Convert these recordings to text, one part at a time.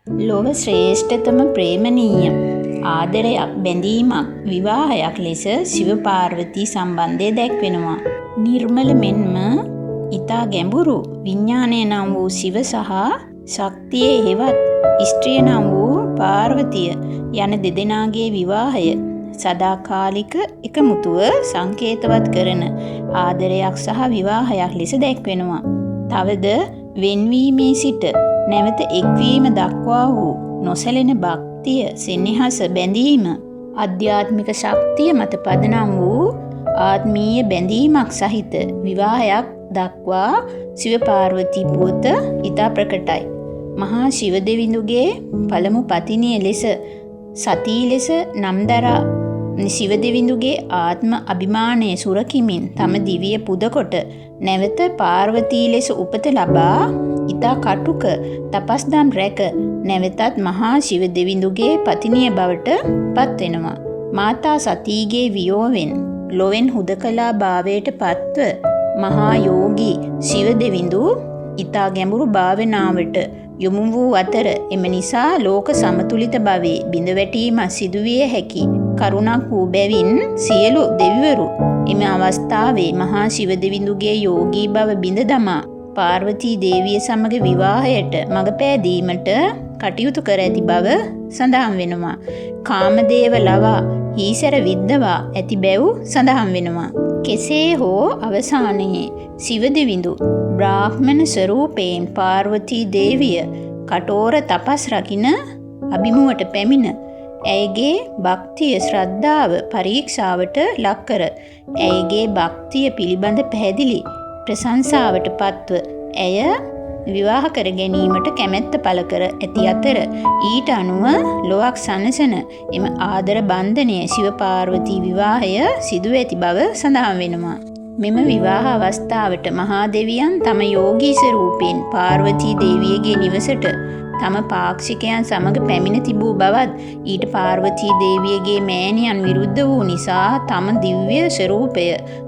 ලොව ශ්‍රේෂ්ඨතම ප්‍රේමනීය ආදරයක් බැඳීමක් විවාහයක් ලෙස ශිව පාර්වතී සම්බන්ධය දැක්වෙනවා. නිර්මල මෙන්ම ඊතා ගැඹුරු විඥානය නම් වූ ශිව සහ ශක්තියේ හේවත් ස්ත්‍රිය නම් වූ පාර්වතිය යන දෙදෙනාගේ විවාහය සදාකාලික එකමුතුව සංකේතවත් කරන ආදරයක් සහ විවාහයක් ලෙස දැක්වෙනවා. තවද වෙන්වීමේ සිට නැවත එක්වීම දක්වා වූ නොසැලෙන භක්තිය, සෙනෙහස, බැඳීම, ආධ්‍යාත්මික ශක්තිය මත පදනම් වූ ආත්මීය බැඳීමක් සහිත විවාහයක් දක්වා ශිව පාර්වතී පුවත ඉතා ප්‍රකටයි. මහා ශිව දෙවිඳුගේ පළමු පතිනිය ලෙස සතී ලෙස නම්දරා ශිව දෙවිඳුගේ ආත්ම අභිමානය සුරකිමින් තම දිවිය පුදකොට නැවත පාර්වතී ලෙස උපත ලබා ඉතා කටුක තපස්දම් රැක නැවතත් මහා ශිව දෙවිඳුගේ පතිනිය බවට පත්වෙනවා. මාතා සතීගේ වියෝවෙන් ලොවෙන් හුදකලා භාවයට පත්ව මහා යෝගී ශිව දෙවිඳු ඉතා ගැඹුරු භාවනාවට යොමු වූ අතර එම නිසා ලෝක සමතුලිත භවයේ බිඳවැටීම සිදුවිය හැකි කරුණක් වූ බැවින් සියලු දෙවිවරු එම අවස්ථාවේ මහා ශිව දෙවිඳුගේ යෝගී බව බිඳ දමා පාර්වතී දේවිය සමග විවාහයට මඟ පෑදීමට කටයුතු කර ඇති බව සඳහන් වෙනවා. කාමදේව ලවා හීසර විද්දවා ඇති බැව් සඳහන් වෙනවා. කෙසේ හෝ අවසානයේ ශිව දෙවිඳු බ්‍රාහ්මණ ස්වරූපයෙන් පාර්වතී දේවිය කටෝර තපස් රකින අභිමුවට පැමිණ ඇයගේ භක්තිය ශ්‍රද්ධාව පරීක්ෂාවට ලක්කර ඇයගේ භක්තිය පිළිබඳ පැහැදිලි ප්‍රශංසාවට පත්ව ඇය විවාහ කර ගැනීමට කැමැත්ත පළ කර ඇති අතර ඊට අනුව ලොවක් සනසන එම ආදර බන්ධනය ශිව පාර්වතී විවාහය සිදුව ඇති බව සඳහන් වෙනවා. මෙම විවාහ අවස්ථාවට මහා දෙවියන් තම යෝගී ස්වරූපයෙන් පාර්වතී දේවියගේ නිවසට තම පාක්ෂිකයන් සමග පැමිණ තිබූ බවත් ඊට පාර්වතී දේවියගේ මෑණියන් විරුද්ධ වූ නිසා තම දිව්‍ය ස්වරූපය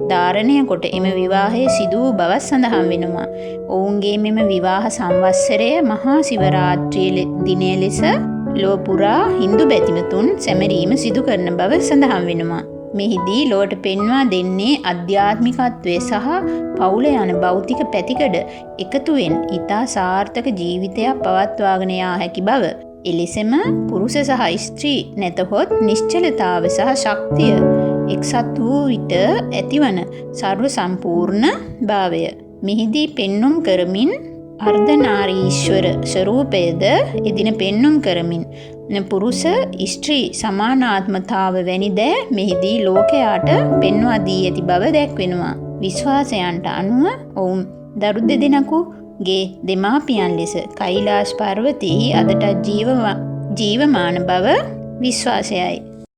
ධාරණය කොට එම විවාහය සිදු වූ බවත් සඳහන් වෙනවා. ඔවුන්ගේ මෙම විවාහ සංවත්සරය මහා ශිවරාත්‍රි දිනය ලෙස ලොව පුරා හින්දු බැතිමතුන් සැමරීම සිදු කරන බව සඳහන් වෙනවා. මෙහිදී ලොවට පෙන්වා දෙන්නේ අධ්‍යාත්මිකත්වය සහ පවුල යන භෞතික පැතිකඩ එකතුවෙන් ඉතා සාර්ථක ජීවිතයක් පවත්වාගෙන යා හැකි බව. එලෙසම පුරුෂ සහ ස්ත්‍රී නැතහොත් නිශ්චලතාව සහ ශක්තිය එක්සත් වූ විට ඇතිවන සර්ව සම්පූර්ණ භාවය. මෙහිදී පෙන්නුම් කරමින් අර්ධනාරීශ්වර ස්වරූපයද එදින පෙන්නුම් කරමින් පුරුෂ ස්ත්‍රී සමානාත්මතාව වැනි දෑ මෙහිදී ලෝකයාට පෙන්වා දී ඇති බව දැක්වෙනවා. විශ්වාසයන්ට අනුව ඔවුන් දරු දෙදෙනෙකුගේ දෙමාපියන් ලෙස කෛලාශ පර්වතයෙහි අදටත් ජීවමාන බව විශ්වාසයයි.